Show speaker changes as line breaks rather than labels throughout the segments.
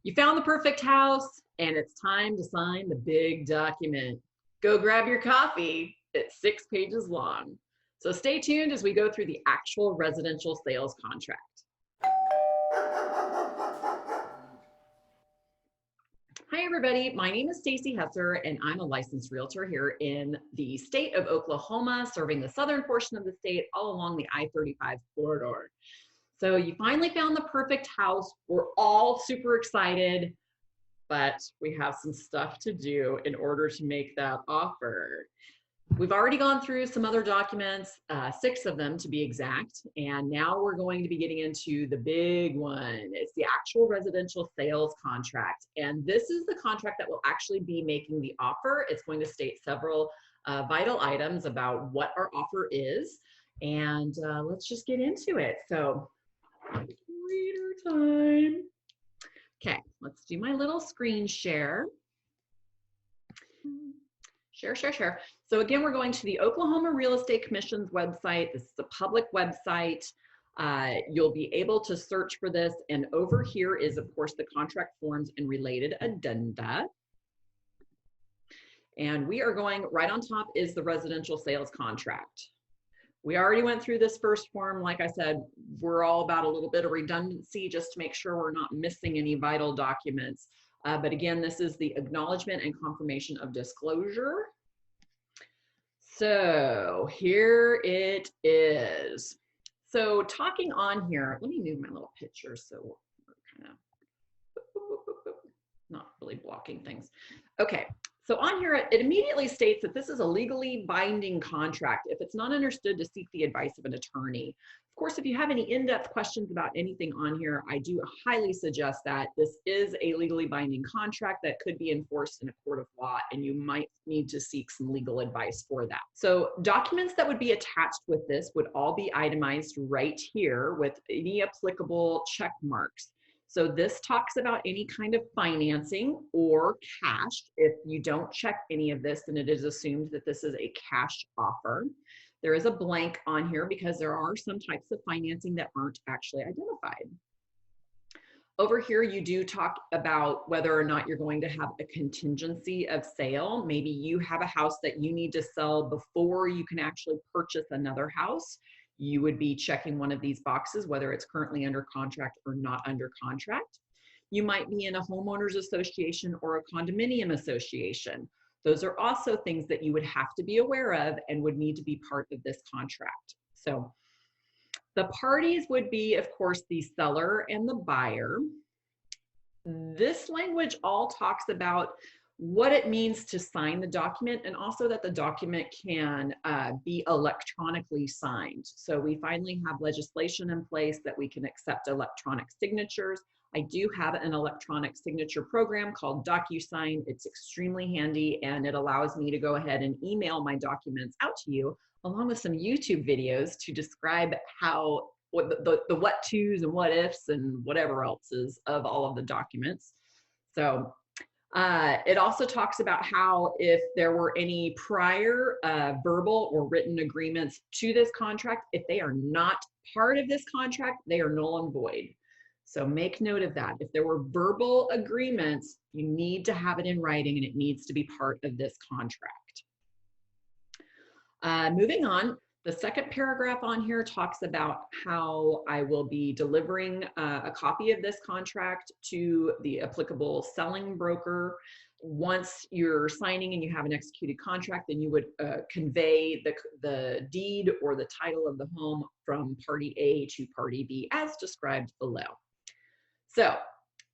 You found the perfect house, and it's time to sign the big document. Go grab your coffee. It's 6 pages long. So stay tuned as we go through the actual residential sales contract. Hi, everybody. My name is Stacy Hesser, and I'm a licensed realtor here in the state of Oklahoma, serving the southern portion of the state all along the I-35 corridor. So you finally found the perfect house. We're all super excited, but we have some stuff to do in order to make that offer. We've already gone through some other documents, 6 of them to be exact, and now we're going to be getting into the big one. It's the actual residential sales contract, and this is the contract that will actually be making the offer. It's going to state several vital items about what our offer is, and let's just get into it. So, reader time. Okay, let's do my little screen share. Share. So again, we're going to the Oklahoma Real Estate Commission's website. This is a public website. You'll be able to search for this. And over here is, of course, the contract forms and related addenda. And we are going right on top is the residential sales contract. We already went through this first form. Like I said, we're all about a little bit of redundancy just to make sure we're not missing any vital documents. But again, this is the acknowledgement and confirmation of disclosure. So here it is. So talking on here, let me move my little picture so we're kind of not really blocking things. Okay, so on here, it immediately states that this is a legally binding contract if it's not understood to seek the advice of an attorney. Of course, if you have any in-depth questions about anything on here, I do highly suggest that this is a legally binding contract that could be enforced in a court of law, and you might need to seek some legal advice for that. So documents that would be attached with this would all be itemized right here with any applicable check marks. So this talks about any kind of financing or cash. If you don't check any of this, then it is assumed that this is a cash offer. There is a blank on here because there are some types of financing that aren't actually identified. Over here, you do talk about whether or not you're going to have a contingency of sale. Maybe you have a house that you need to sell before you can actually purchase another house. You would be checking one of these boxes, whether it's currently under contract or not under contract. You might be in a homeowners association or a condominium association. Those are also things that you would have to be aware of and would need to be part of this contract. So the parties would be, of course, the seller and the buyer. This language all talks about what it means to sign the document, and also that the document can be electronically signed. So we finally have legislation in place that we can accept electronic signatures. I do have an electronic signature program called DocuSign. It's extremely handy, and it allows me to go ahead and email my documents out to you, along with some YouTube videos to describe how the what to's and what ifs and whatever else is of all of the documents. So it also talks about how if there were any prior verbal or written agreements to this contract, if they are not part of this contract, they are null and void. So make note of that. If there were verbal agreements, you need to have it in writing, and it needs to be part of this contract. Moving on, the second paragraph on here talks about how I will be delivering a copy of this contract to the applicable selling broker. Once you're signing and you have an executed contract, then you would convey the deed or the title of the home from party A to party B as described below. So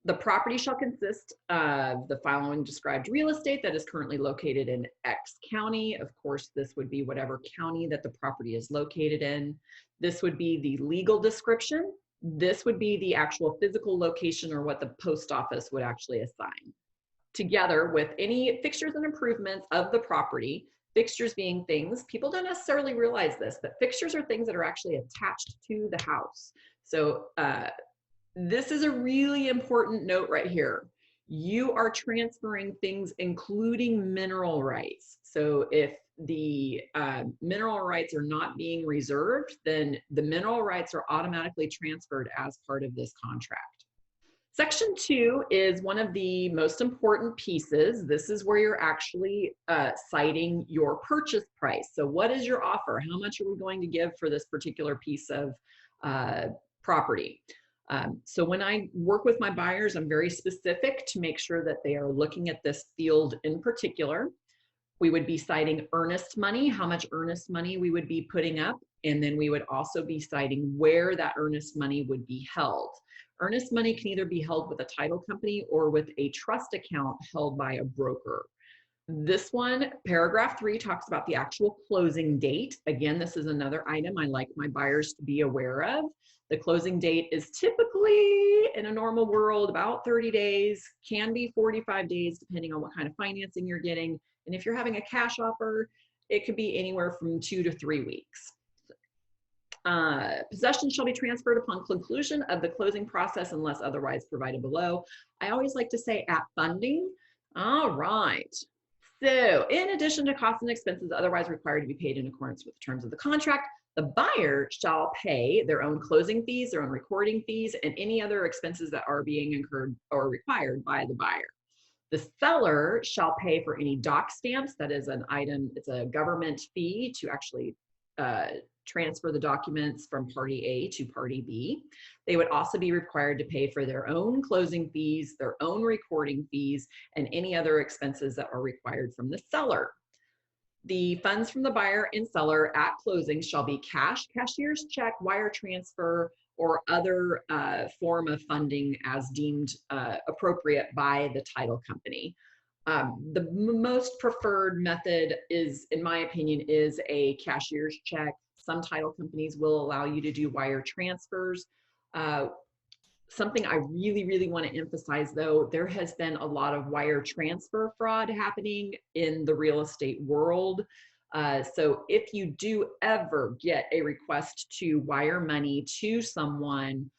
the property shall consist of the following described real estate that is currently located in X county. Of course, this would be whatever county that the property is located in. This would be the legal description. This would be the actual physical location, or what the post office would actually assign, together with any fixtures and improvements of the property. Fixtures being things, people don't necessarily realize this, but fixtures are things that are actually attached to the house. So this is a really important note right here. You are transferring things, including mineral rights. So if the mineral rights are not being reserved, then the mineral rights are automatically transferred as part of this contract. Section 2 is one of the most important pieces. This is where you're actually citing your purchase price. So what is your offer? How much are we going to give for this particular piece of property? So when I work with my buyers, I'm very specific to make sure that they are looking at this field in particular. We would be citing earnest money, how much earnest money we would be putting up, and then we would also be citing where that earnest money would be held. Earnest money can either be held with a title company or with a trust account held by a broker. This one, paragraph 3, talks about the actual closing date. Again, this is another item I like my buyers to be aware of. The closing date is typically, in a normal world, about 30 days, can be 45 days, depending on what kind of financing you're getting. And if you're having a cash offer, it could be anywhere from 2 to 3 weeks. Possession shall be transferred upon conclusion of the closing process unless otherwise provided below. I always like to say at funding. All right. So in addition to costs and expenses otherwise required to be paid in accordance with the terms of the contract, the buyer shall pay their own closing fees, their own recording fees, and any other expenses that are being incurred or required by the buyer. The seller shall pay for any doc stamps. That is an item, it's a government fee to actually transfer the documents from party A to party B. They would also be required to pay for their own closing fees, their own recording fees, and any other expenses that are required from the seller. The funds from the buyer and seller at closing shall be cash, cashier's check, wire transfer, or other form of funding as deemed appropriate by the title company. The most preferred method is, in my opinion, is a cashier's check. Some title companies will allow you to do wire transfers. Something I really, really want to emphasize, though, there has been a lot of wire transfer fraud happening in the real estate world. So if you do ever get a request to wire money to someone,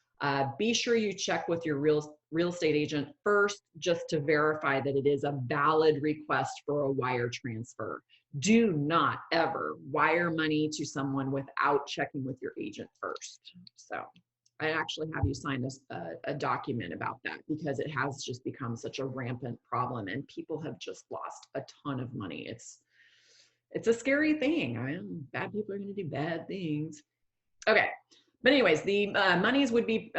be sure you check with your real estate agent first, just to verify that it is a valid request for a wire transfer. Do not ever wire money to someone without checking with your agent first. So I actually have you sign a document about that, because it has just become such a rampant problem and people have just lost a ton of money. It's a scary thing. I mean, bad people are going to do bad things. Okay. But anyways, the monies would be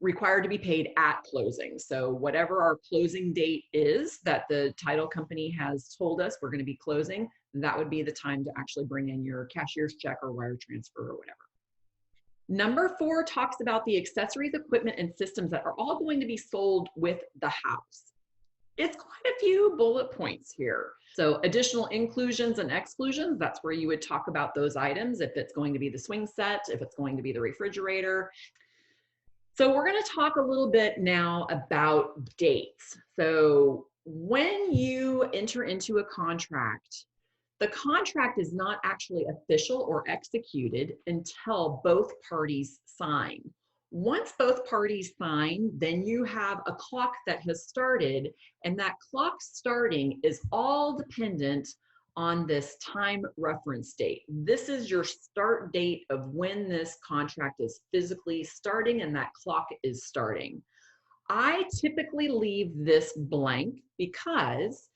required to be paid at closing. So whatever our closing date is that the title company has told us we're going to be closing, that would be the time to actually bring in your cashier's check or wire transfer or whatever. Number 4 talks about the accessories, equipment, and systems that are all going to be sold with the house. It's quite a few bullet points here. So additional inclusions and exclusions, that's where you would talk about those items, if it's going to be the swing set, if it's going to be the refrigerator. So we're going to talk a little bit now about dates. So when you enter into a contract, the contract is not actually official or executed until both parties sign. Once both parties sign, then you have a clock that has started, and that clock starting is all dependent on this time reference date. This is your start date of when this contract is physically starting and that clock is starting. I typically leave this blank because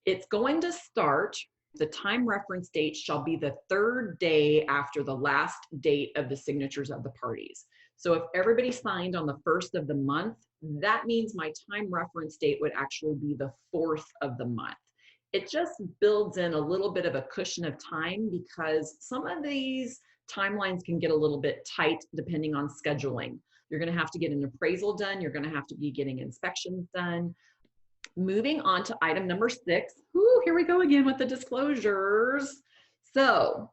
it's going to start. The time reference date shall be the 3rd day after the last date of the signatures of the parties. So if everybody signed on the 1st of the month, that means my time reference date would actually be the 4th of the month. It just builds in a little bit of a cushion of time, because some of these timelines can get a little bit tight depending on scheduling. You're going to have to get an appraisal done. You're going to have to be getting inspections done. Moving on to item number 6. Ooh, here we go again with the disclosures. So,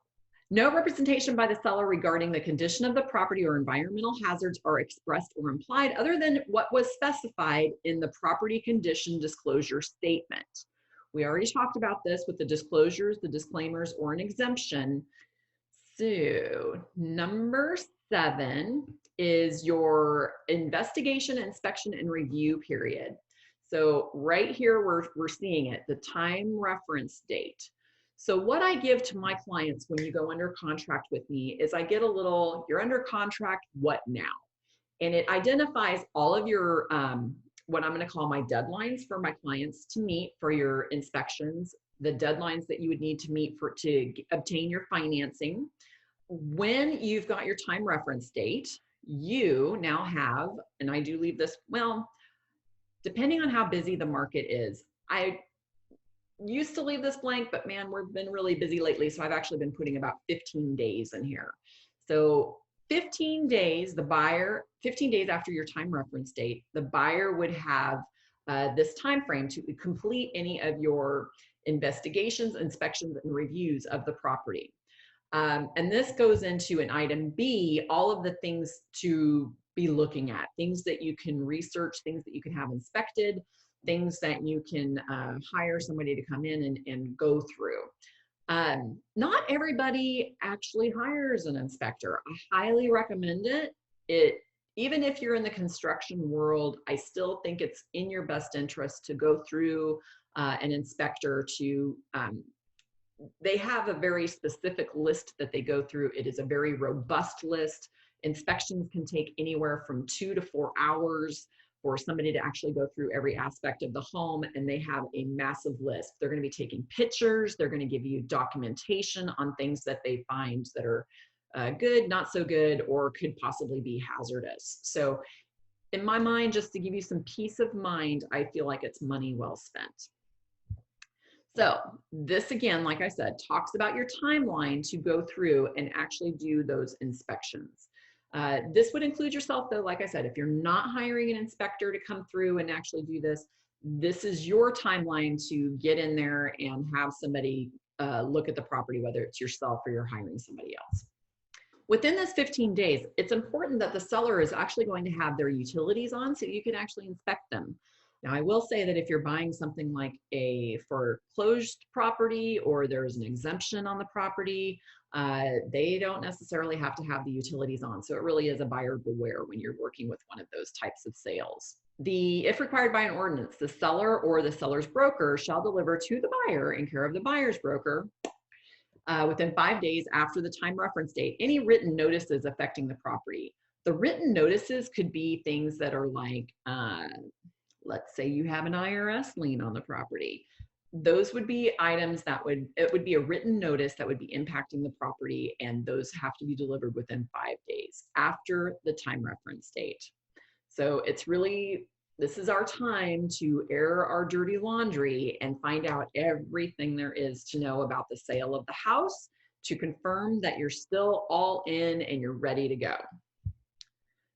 no representation by the seller regarding the condition of the property or environmental hazards are expressed or implied other than what was specified in the property condition disclosure statement. We already talked about this with the disclosures, the disclaimers, or an exemption. So, number 7 is your investigation, inspection, and review period. So right here, we're seeing it, the time reference date. So what I give to my clients when you go under contract with me is I get a little, you're under contract, what now? And it identifies all of your what I'm going to call my deadlines for my clients to meet for your inspections, the deadlines that you would need to meet to obtain your financing. When you've got your time reference date, you now have, and I do leave this, well, depending on how busy the market is, I used to leave this blank, but man, we've been really busy lately. So I've actually been putting about 15 days in here. So 15 days, 15 days after your time reference date, the buyer would have this time frame to complete any of your investigations, inspections, and reviews of the property. And this goes into an item B, all of the things to be looking at, things that you can research, things that you can have inspected, things that you can hire somebody to come in and go through. Not everybody actually hires an inspector. I highly recommend it. Even if you're in the construction world, I still think it's in your best interest to go through an inspector to, they have a very specific list that they go through. It is a very robust list. Inspections can take anywhere from 2 to 4 hours for somebody to actually go through every aspect of the home, and they have a massive list. They're going to be taking pictures. They're going to give you documentation on things that they find that are good, not so good, or could possibly be hazardous. So in my mind, just to give you some peace of mind, I feel like it's money well spent. So this, again, like I said, talks about your timeline to go through and actually do those inspections. This would include yourself, though. Like I said, if you're not hiring an inspector to come through and actually do this, this is your timeline to get in there and have somebody look at the property, whether it's yourself or you're hiring somebody else. Within this 15 days, it's important that the seller is actually going to have their utilities on so you can actually inspect them. Now, I will say that if you're buying something like a foreclosed property or there's an exemption on the property, they don't necessarily have to have the utilities on. So it really is a buyer beware when you're working with one of those types of sales. If required by an ordinance, the seller or the seller's broker shall deliver to the buyer in care of the buyer's broker within 5 days after the time reference date any written notices affecting the property. The written notices could be things that are like, let's say you have an IRS lien on the property. Those would be items that it would be a written notice that would be impacting the property, and those have to be delivered within 5 days after the time reference date. So it's really, this is our time to air our dirty laundry and find out everything there is to know about the sale of the house to confirm that you're still all in and you're ready to go.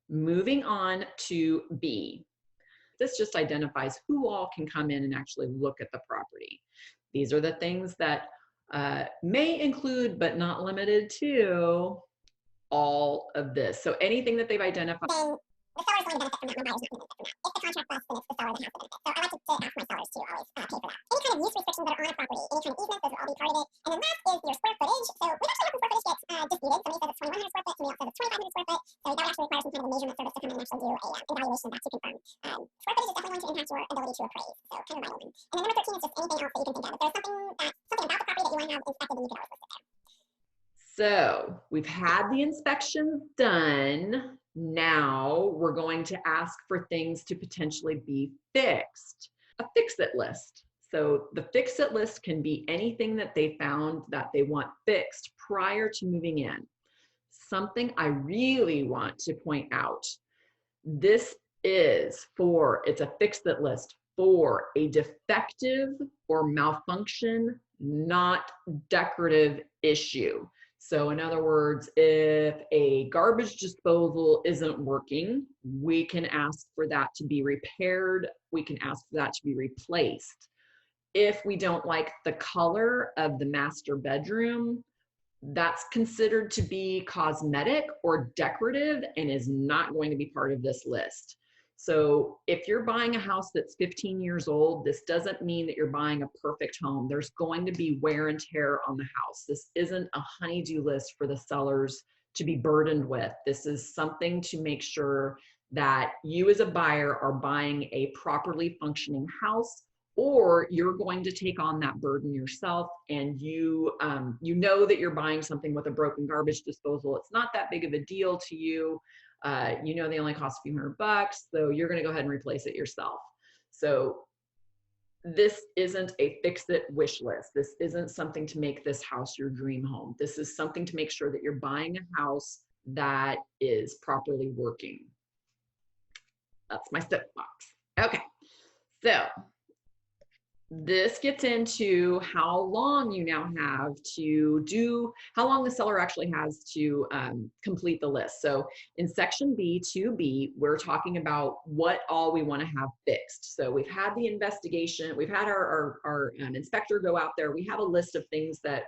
Moving on to B. This just identifies who all can come in and actually look at the property. These are the things that may include, but not limited to, all of this. So anything that they've identified.
Then the seller's going to benefit from that, my buyer's not going to benefit from that. If the contract busts, then it's the seller that has to benefit. So I like to ask my sellers to always pay for that. Any kind of use restrictions that are on a property, any kind of easements, those will all be part of it. And then last is your square footage. So we've actually had some square footage get disputed. Somebody says it's 2,100 square foot, somebody else says it's 2,500 square foot. So that would actually require some kind of a measurement service to come in and actually do an evaluation of that to confirm. Square footage is definitely going to impact your ability to appraise. So kind of wide open. And then number 13 is just anything else that you can think of. If there's something about the property that you want to have inspected, then you can always list it there.
So we've had the inspections done. Now we're going to ask for things to potentially be fixed. A fix-it list. So the fix-it list can be anything that they found that they want fixed prior to moving in. Something I really want to point out. This is it's a fix-it list for a defective or malfunction, not decorative issue. So in other words, if a garbage disposal isn't working, we can ask for that to be repaired. We can ask for that to be replaced. If we don't like the color of the master bedroom, that's considered to be cosmetic or decorative and is not going to be part of this list. So if you're buying a house that's 15 years old, this doesn't mean that you're buying a perfect home. There's going to be wear and tear on the house. This isn't a honey-do list for the sellers to be burdened with. This is something to make sure that you as a buyer are buying a properly functioning house, or you're going to take on that burden yourself, and you know that you're buying something with a broken garbage disposal. It's not that big of a deal to you. You know, they only cost a few $100, so you're going to go ahead and replace it yourself. So this isn't a fix-it wish list. This isn't something to make this house your dream home. This is something to make sure that you're buying a house that is properly working. That's my soapbox. Okay, so this gets into how long you now have to do, how long the seller actually has to complete the list. So in section B, 2B, we're talking about what all we want to have fixed. So we've had the investigation, we've had our inspector go out there, we have a list of things that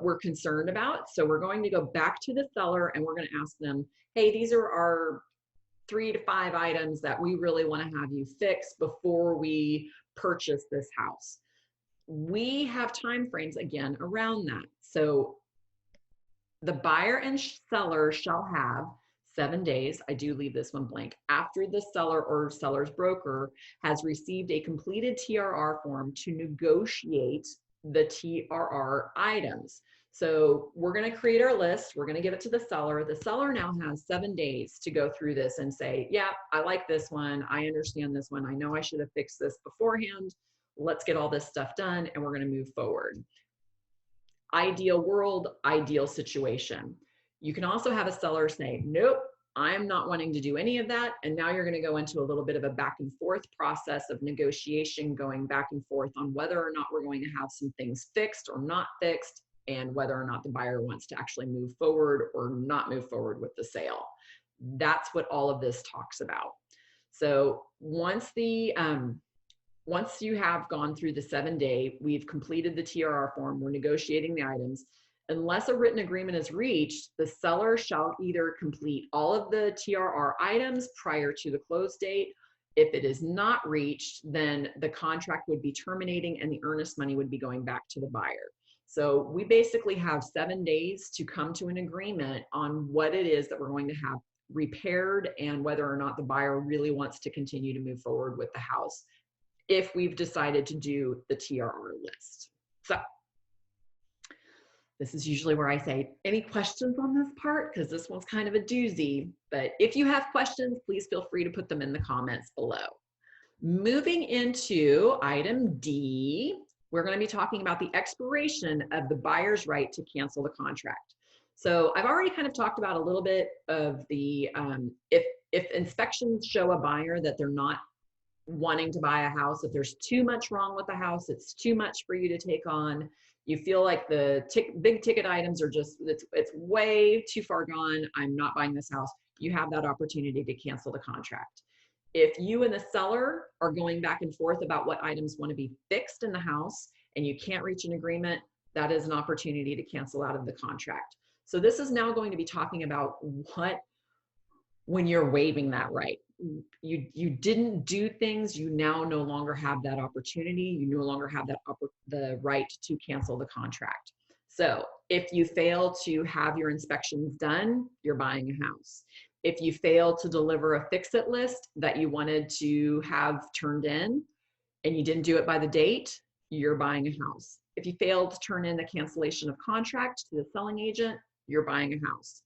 we're concerned about. So we're going to go back to the seller and we're going to ask them, hey, these are our 3 to 5 items that we really want to have you fix before we purchase this house. We have time frames again around that. So the buyer and seller shall have 7 days, I do leave this one blank, after the seller or seller's broker has received a completed TRR form to negotiate the TRR items. So we're going to create our list. We're going to give it to the seller. The seller now has 7 days to go through this and say, yeah, I like this one. I understand this one. I know I should have fixed this beforehand. Let's get all this stuff done and we're going to move forward. Ideal world, ideal situation. You can also have a seller say, nope, I'm not wanting to do any of that. And now you're going to go into a little bit of a back and forth process of negotiation, going back and forth on whether or not we're going to have some things fixed or not fixed, and whether or not the buyer wants to actually move forward or not move forward with the sale. That's what all of this talks about. So once you have gone through the 7-day, we've completed the TRR form, we're negotiating the items. Unless a written agreement is reached, the seller shall either complete all of the TRR items prior to the close date. If it is not reached, then the contract would be terminating and the earnest money would be going back to the buyer. So we basically have 7 days to come to an agreement on what it is that we're going to have repaired and whether or not the buyer really wants to continue to move forward with the house if we've decided to do the TRR list. So this is usually where I say, any questions on this part? Because this one's kind of a doozy, but if you have questions, please feel free to put them in the comments below. Moving into item D, we're going to be talking about the expiration of the buyer's right to cancel the contract. So I've already kind of talked about a little bit of the, if inspections show a buyer that they're not wanting to buy a house, if there's too much wrong with the house, it's too much for you to take on, you feel like the big ticket items are just, it's way too far gone, I'm not buying this house, you have that opportunity to cancel the contract. If you and the seller are going back and forth about what items want to be fixed in the house and you can't reach an agreement, that is an opportunity to cancel out of the contract. So this is now going to be talking about what, when you're waiving that right. You didn't do things, you now no longer have that opportunity, you no longer have the right to cancel the contract. So if you fail to have your inspections done, you're buying a house. If you fail to deliver a fix-it list that you wanted to have turned in and you didn't do it by the date, you're buying a house. If you failed to turn in the cancellation of contract to the selling agent, you're buying a house.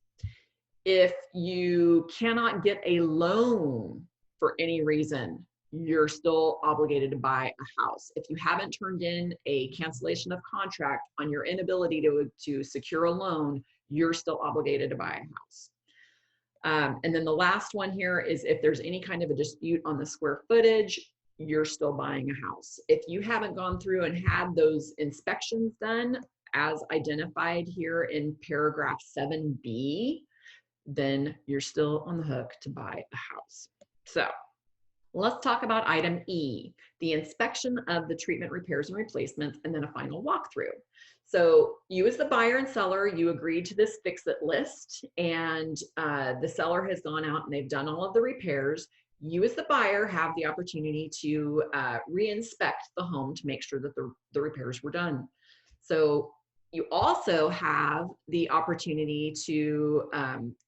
If you cannot get a loan for any reason, you're still obligated to buy a house. If you haven't turned in a cancellation of contract on your inability to secure a loan, you're still obligated to buy a house. And then the last one here is if there's any kind of a dispute on the square footage, you're still buying a house. If you haven't gone through and had those inspections done as identified here in paragraph 7B, then you're still on the hook to buy a house. So let's talk about item E, the inspection of the treatment, repairs, and replacements, and then a final walkthrough. So you as the buyer and seller, you agreed to this fix-it list, and the seller has gone out and they've done all of the repairs. You as the buyer have the opportunity to re-inspect the home to make sure that the repairs were done. So you also have the opportunity to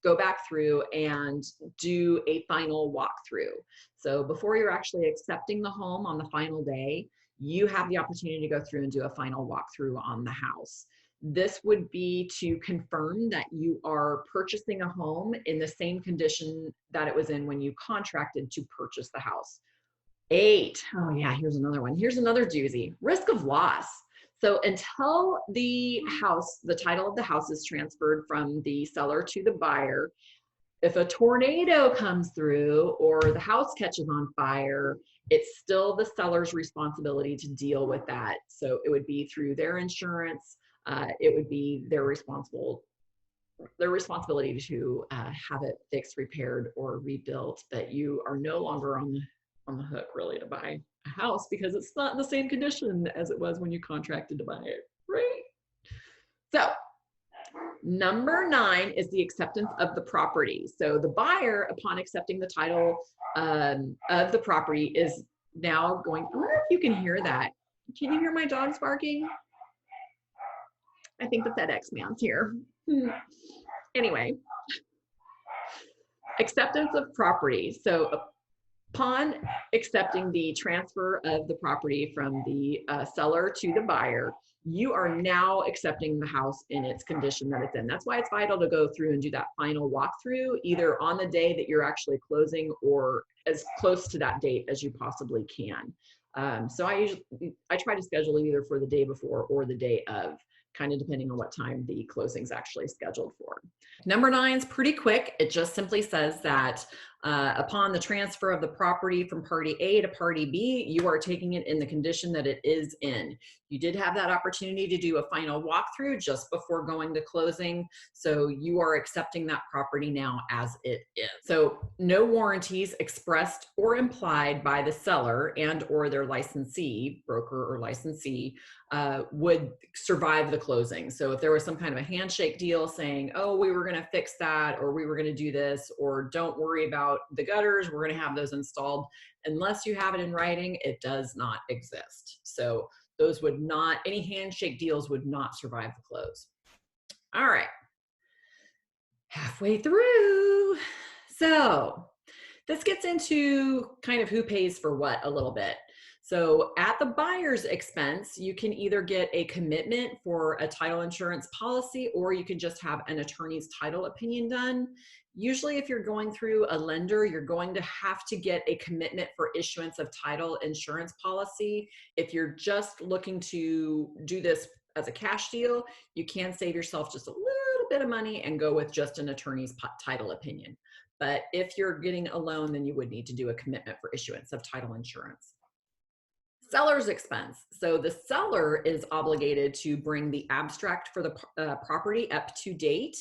go back through and do a final walkthrough. So before you're actually accepting the home on the final day, you have the opportunity to go through and do a final walkthrough on the house. This would be to confirm that you are purchasing a home in the same condition that it was in when you contracted to purchase the house. 8, oh yeah, here's another one. Here's another doozy, risk of loss. So until the house, the title of the house is transferred from the seller to the buyer, if a tornado comes through or the house catches on fire, it's still the seller's responsibility to deal with that. So it would be through their insurance. It would be their responsibility to have it fixed, repaired, or rebuilt. But you are no longer on the hook really to buy a house because it's not in the same condition as it was when you contracted to buy it, right? So number 9 is the acceptance of the property. So the buyer, upon accepting the title of the property, is now going, I wonder if you can hear that. Can you hear my dogs barking? I think the FedEx man's here. Anyway, acceptance of property. So upon accepting the transfer of the property from the seller to the buyer, you are now accepting the house in its condition that it's in. That's why it's vital to go through and do that final walkthrough, either on the day that you're actually closing or as close to that date as you possibly can. So I try to schedule either for the day before or the day of, kind of depending on what time the closing is actually scheduled for. Number 9 is pretty quick. It just simply says that upon the transfer of the property from party A to party B, you are taking it in the condition that it is in. You did have that opportunity to do a final walkthrough just before going to closing, so you are accepting that property now as it is. So no warranties expressed or implied by the seller and or their licensee, broker or licensee, would survive the closing. So if there was some kind of a handshake deal saying, oh, we were going to fix that, or we were going to do this, or don't worry about the gutters, we're going to have those installed, unless you have it in writing, it does not exist. So those would not, any handshake deals would not survive the close. All right, halfway through. So this gets into kind of who pays for what a little bit. So at the buyer's expense, you can either get a commitment for a title insurance policy, or you can just have an attorney's title opinion done. Usually if you're going through a lender, you're going to have to get a commitment for issuance of title insurance policy. If you're just looking to do this as a cash deal, you can save yourself just a little bit of money and go with just an attorney's title opinion. But if you're getting a loan, then you would need to do a commitment for issuance of title insurance. Seller's expense. So the seller is obligated to bring the abstract for the property up to date,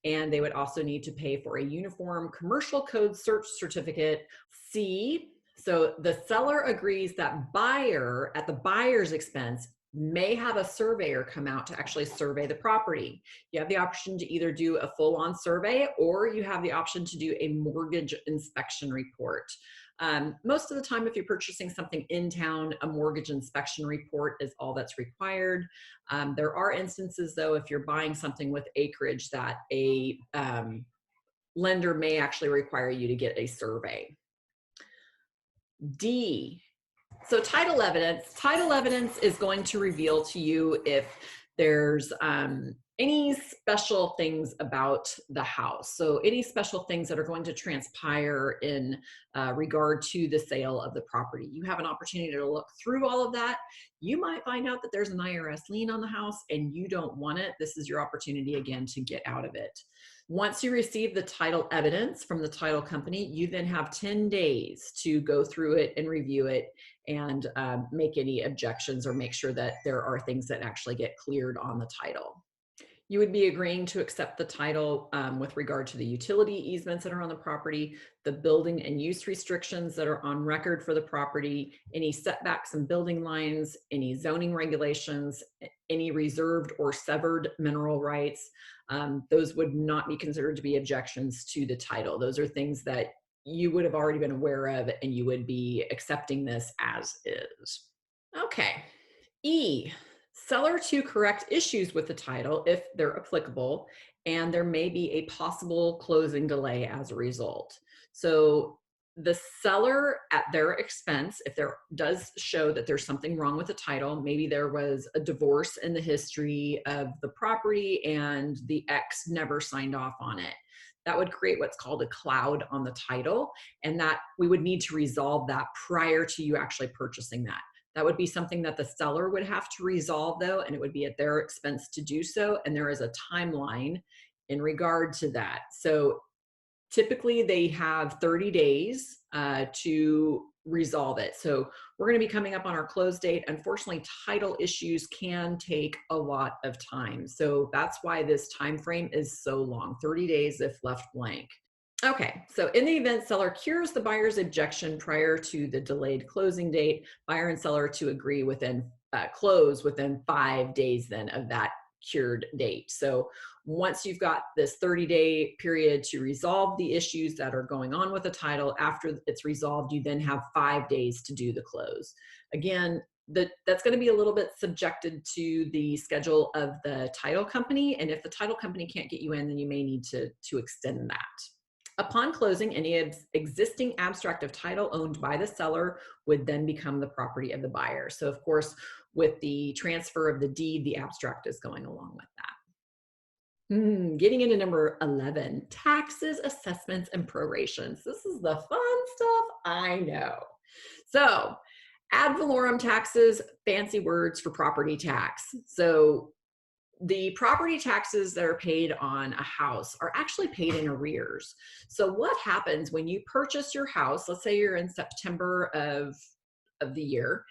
and they would also need to pay for a uniform commercial code search certificate. C, so the seller agrees that buyer, at the buyer's expense, may have a surveyor come out to actually survey the property. You have the option to either do a full-on survey, or you have the option to do a mortgage inspection report. Most of the time, if you're purchasing something in town, a mortgage inspection report is all that's required. There are instances, though, if you're buying something with acreage, that a lender may actually require you to get a survey. D, so title evidence. Title evidence is going to reveal to you if there's any special things about the house. So any special things that are going to transpire in regard to the sale of the property. You have an opportunity to look through all of that. You might find out that there's an IRS lien on the house and you don't want it. This is your opportunity again to get out of it. Once you receive the title evidence from the title company, you then have 10 days to go through it and review it and make any objections or make sure that there are things that actually get cleared on the title. You would be agreeing to accept the title with regard to the utility easements that are on the property, the building and use restrictions that are on record for the property, any setbacks and building lines, any zoning regulations, any reserved or severed mineral rights. Those would not be considered to be objections to the title. Those are things that you would have already been aware of and you would be accepting this as is. Okay, E, seller to correct issues with the title if they're applicable, and there may be a possible closing delay as a result. So the seller at their expense, if there does show that there's something wrong with the title, maybe there was a divorce in the history of the property and the ex never signed off on it, that would create what's called a cloud on the title, and that we would need to resolve that prior to you actually purchasing that. That would be something that the seller would have to resolve though, and it would be at their expense to do so, and there is a timeline in regard to that. So typically they have 30 days to resolve it. So we're going to be coming up on our close date. Unfortunately, title issues can take a lot of time. So that's why this time frame is so long, 30 days if left blank. Okay, so in the event seller cures the buyer's objection prior to the delayed closing date, buyer and seller to agree within close within 5 days then of that cured date. So once you've got this 30-day period to resolve the issues that are going on with the title, after it's resolved, you then have 5 days to do the close. Again, that's going to be a little bit subjected to the schedule of the title company. And if the title company can't get you in, then you may need to extend that. Upon closing, any existing abstract of title owned by the seller would then become the property of the buyer. So of course, with the transfer of the deed, the abstract is going along with that. Getting into number 11, taxes, assessments, and prorations. This is the fun stuff, I know. So ad valorem taxes, fancy words for property tax. So the property taxes that are paid on a house are actually paid in arrears. So what happens when you purchase your house, let's say you're in September of the year,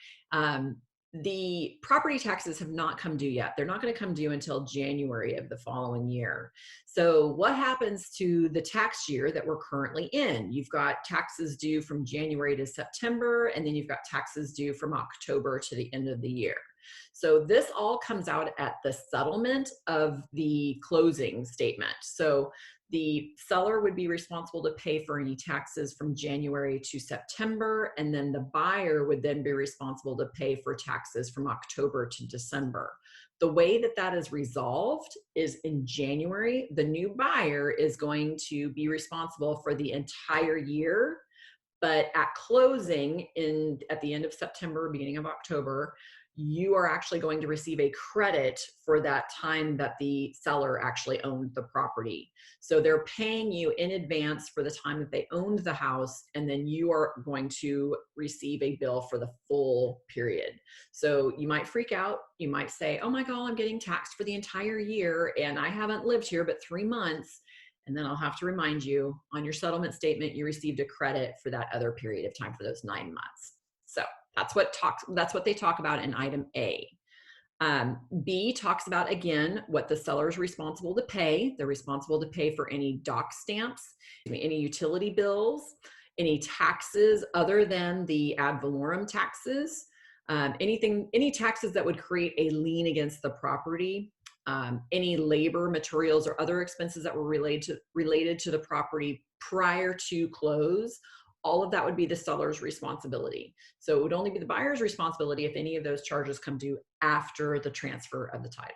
the property taxes have not come due yet. They're not going to come due until January of the following year. So what happens to the tax year that we're currently in? You've got taxes due from January to September, and then you've got taxes due from October to the end of the year. So this all comes out at the settlement of the closing statement. So the seller would be responsible to pay for any taxes from January to September, and then the buyer would then be responsible to pay for taxes from October to December. The way that that is resolved is in January, the new buyer is going to be responsible for the entire year, but at closing at the end of September, beginning of October, you are actually going to receive a credit for that time that the seller actually owned the property. So they're paying you in advance for the time that they owned the house, and then you are going to receive a bill for the full period. So you might freak out. You might say, oh my God, I'm getting taxed for the entire year and I haven't lived here but 3 months. And then I'll have to remind you on your settlement statement, you received a credit for that other period of time for those 9 months. So that's what they talk about in item A. B talks about, again, what the seller is responsible to pay. They're responsible to pay for any dock stamps, any utility bills, any taxes other than the ad valorem taxes, any taxes that would create a lien against the property, any labor, materials, or other expenses that were related to the property prior to close. All of that would be the seller's responsibility. So it would only be the buyer's responsibility if any of those charges come due after the transfer of the title.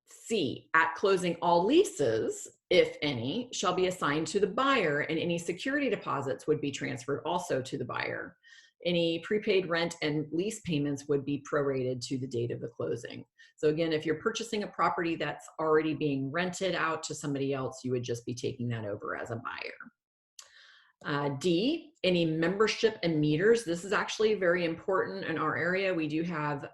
C, at closing, all leases, if any, shall be assigned to the buyer, and any security deposits would be transferred also to the buyer. Any prepaid rent and lease payments would be prorated to the date of the closing. So again, if you're purchasing a property that's already being rented out to somebody else, you would just be taking that over as a buyer. D, any membership and meters. This is actually very important in our area. We do have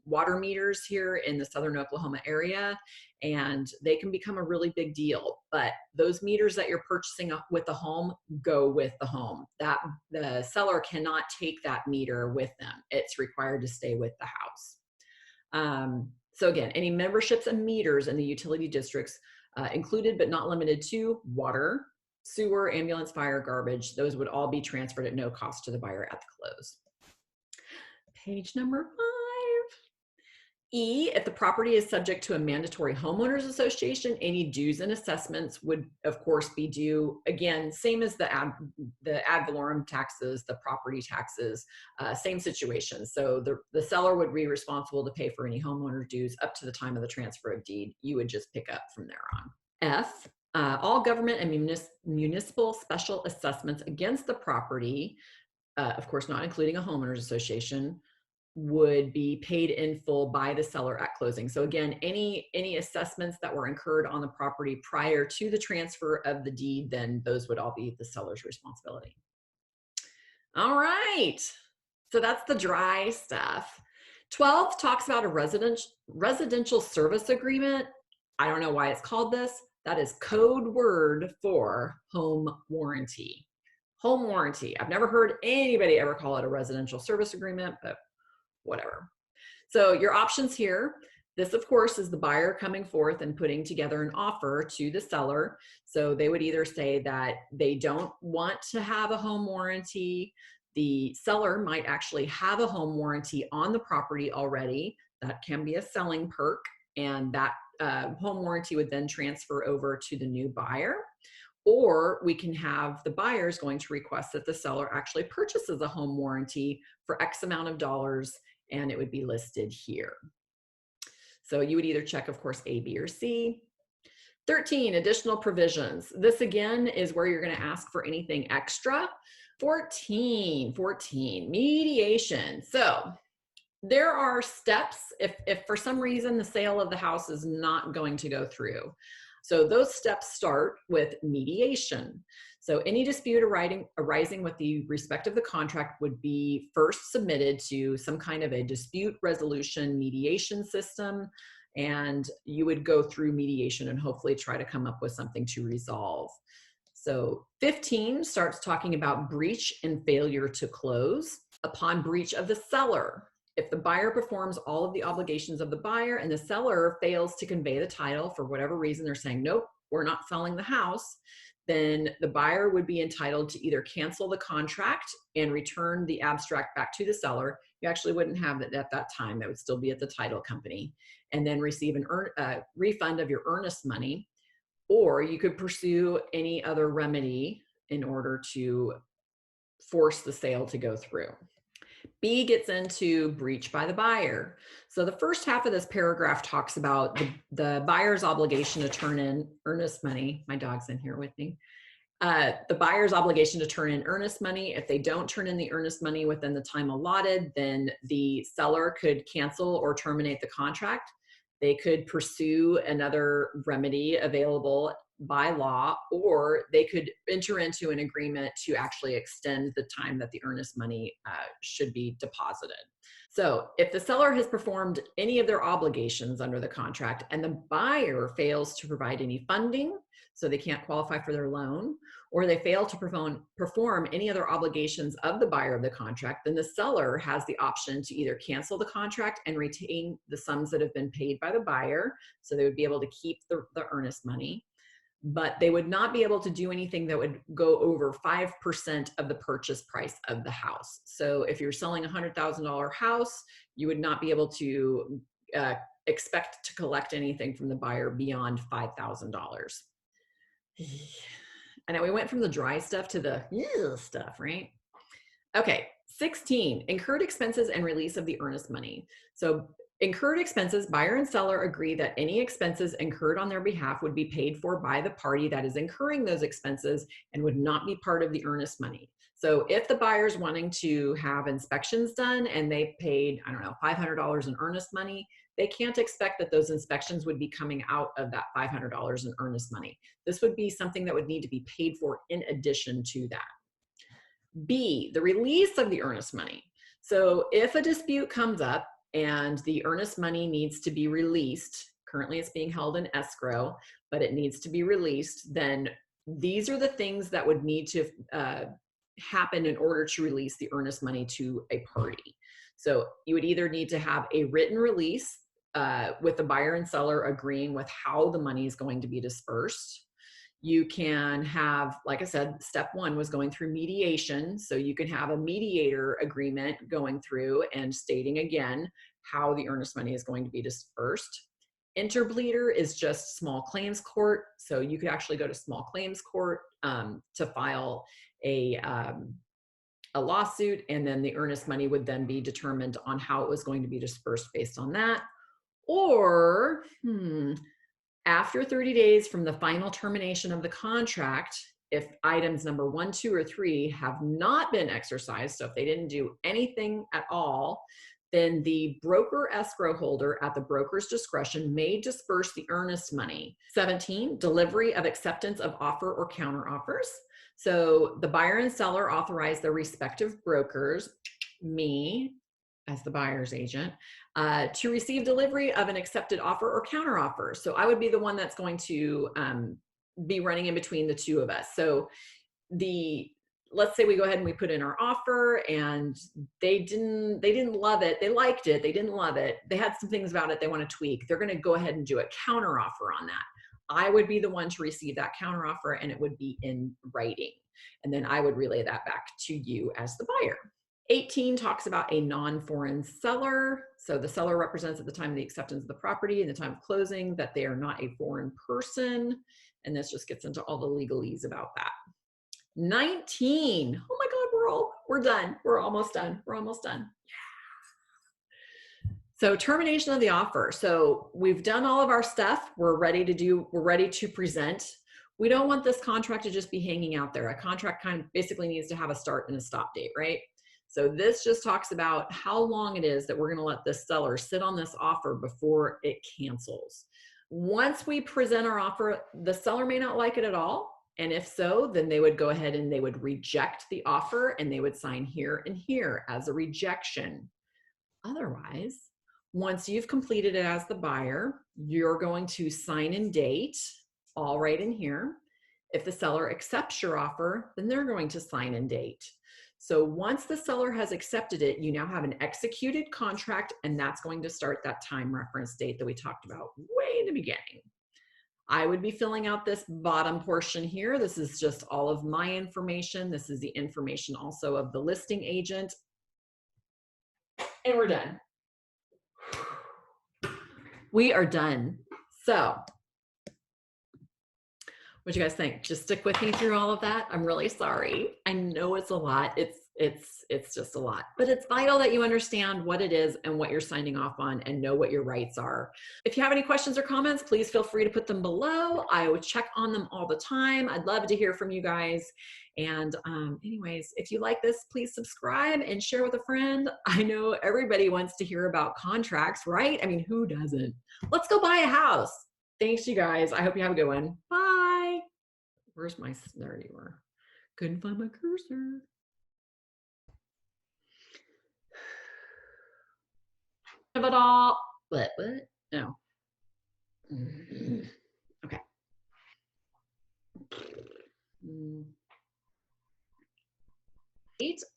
water meters here in the Southern Oklahoma area, and they can become a really big deal. But those meters that you're purchasing with the home go with the home. That the seller cannot take that meter with them. It's required to stay with the house. So again, any memberships and meters in the utility districts included but not limited to water, sewer, ambulance, fire, garbage, those would all be transferred at no cost to the buyer at the close. Page number 5. E, if the property is subject to a mandatory homeowners association, any dues and assessments would of course be due. Again, same as the ad valorem taxes, the property taxes, same situation. So the seller would be responsible to pay for any homeowner dues up to the time of the transfer of deed. You would just pick up from there on. F, All government and municipal special assessments against the property, of course, not including a homeowners association, would be paid in full by the seller at closing. So again, any assessments that were incurred on the property prior to the transfer of the deed, then those would all be the seller's responsibility. All right, so that's the dry stuff. 12 talks about a residential service agreement. I don't know why it's called this. That is code word for home warranty. Home warranty. I've never heard anybody ever call it a residential service agreement, but whatever. So your options here, this of course is the buyer coming forth and putting together an offer to the seller. So they would either say that they don't want to have a home warranty. The seller might actually have a home warranty on the property already. That can be a selling perk, and that home warranty would then transfer over to the new buyer. Or we can have the buyers going to request that the seller actually purchases a home warranty for X amount of dollars, and it would be listed here. So you would either check, of course, A, B, or C. 13, additional provisions. This again is where you're going to ask for anything extra. 14, mediation. So there are steps if for some reason the sale of the house is not going to go through. So those steps start with mediation. So any dispute arising with the respect of the contract would be first submitted to some kind of a dispute resolution mediation system, and you would go through mediation and hopefully try to come up with something to resolve. So 15 starts talking about breach and failure to close. Upon breach of the seller, if the buyer performs all of the obligations of the buyer and the seller fails to convey the title for whatever reason, they're saying, nope, we're not selling the house, then the buyer would be entitled to either cancel the contract and return the abstract back to the seller. You actually wouldn't have it at that time. That would still be at the title company, and then receive a refund of your earnest money. Or you could pursue any other remedy in order to force the sale to go through. B gets into breach by the buyer. So the first half of this paragraph talks about the buyer's obligation to turn in earnest money. My dog's in here with me. The buyer's obligation to turn in earnest money. If they don't turn in the earnest money within the time allotted, then the seller could cancel or terminate the contract. They could pursue another remedy available by law, or they could enter into an agreement to actually extend the time that the earnest money should be deposited. So if the seller has performed any of their obligations under the contract and the buyer fails to provide any funding, so they can't qualify for their loan, or they fail to perform any other obligations of the buyer of the contract, then the seller has the option to either cancel the contract and retain the sums that have been paid by the buyer. So they would be able to keep the earnest money, but they would not be able to do anything that would go over 5% of the purchase price of the house. So if you're selling a $100,000 house, you would not be able to expect to collect anything from the buyer beyond $5,000. And then we went from the dry stuff to the stuff, right? Okay, 16, incurred expenses and release of the earnest money. So incurred expenses, buyer and seller agree that any expenses incurred on their behalf would be paid for by the party that is incurring those expenses and would not be part of the earnest money. So if the buyer's wanting to have inspections done and they paid, I don't know, $500 in earnest money, they can't expect that those inspections would be coming out of that $500 in earnest money. This would be something that would need to be paid for in addition to that. B, the release of the earnest money. So if a dispute comes up and the earnest money needs to be released, currently it's being held in escrow, but it needs to be released, then these are the things that would need to happen in order to release the earnest money to a party. So you would either need to have a written release with the buyer and seller agreeing with how the money is going to be dispersed. You can have, like I said, step one was going through mediation. So you can have a mediator agreement going through and stating again how the earnest money is going to be dispersed. Interbleader is just small claims court. So you could actually go to small claims court to file a lawsuit, and then the earnest money would then be determined on how it was going to be dispersed based on that. Or After 30 days from the final termination of the contract, if items number 1, 2, or 3 have not been exercised, so if they didn't do anything at all, then the broker escrow holder at the broker's discretion may disperse the earnest money. 17, delivery of acceptance of offer or counter offers. So the buyer and seller authorize their respective brokers, me as the buyer's agent, to receive delivery of an accepted offer or counter offer. So I would be the one that's going to be running in between the two of us. So let's say we go ahead and we put in our offer and they didn't love it. They liked it. They didn't love it. They had some things about it they want to tweak. They're going to go ahead and do a counter offer on that. I would be the one to receive that counter offer, and it would be in writing. And then I would relay that back to you as the buyer. 18 talks about a non-foreign seller. So the seller represents at the time of the acceptance of the property and the time of closing that they are not a foreign person. And this just gets into all the legalese about that. 19. Oh my God, we're done. We're almost done. We're almost done. So termination of the offer. So we've done all of our stuff. We're ready to present. We don't want this contract to just be hanging out there. A contract kind of basically needs to have a start and a stop date, right? So this just talks about how long it is that we're going to let this seller sit on this offer before it cancels. Once we present our offer, the seller may not like it at all. And if so, then they would go ahead and they would reject the offer and they would sign here and here as a rejection. Otherwise, once you've completed it as the buyer, you're going to sign and date, all right in here. If the seller accepts your offer, then they're going to sign and date. So once the seller has accepted it, you now have an executed contract, and that's going to start that time reference date that we talked about way in the beginning. I would be filling out this bottom portion here. This is just all of my information. This is the information also of the listing agent. And we're done. We are done. So what do you guys think? Just stick with me through all of that. I'm really sorry. I know it's a lot. It's just a lot, but it's vital that you understand what it is and what you're signing off on and know what your rights are. If you have any questions or comments, please feel free to put them below. I would check on them all the time. I'd love to hear from you guys. And anyways, if you like this, please subscribe and share with a friend. I know everybody wants to hear about contracts, right? I mean, who doesn't? Let's go buy a house. Thanks, you guys. I hope you have a good one. Bye. Where's my, there you are. Couldn't find my cursor. Of it all. What? No. Okay.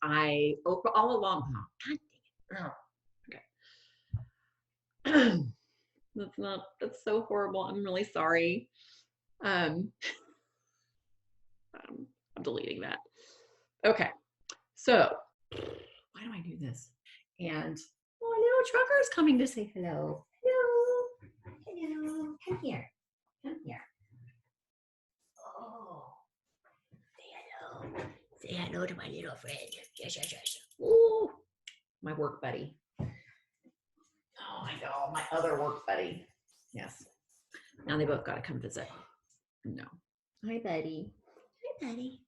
I open all along. Oh, God dang it. Okay. That's so horrible. I'm really sorry. I'm deleting that. Okay. So why do I do this? And oh, a little trucker is coming to say hello. Hello. Hello. Come here. Come here. Oh. Say hello. Say hello to my little friend. Yes, yes, yes. Ooh. My work buddy. Oh, I know. My other work buddy. Yes. Now they both got to come visit. No. Hi, buddy. Hi, buddy.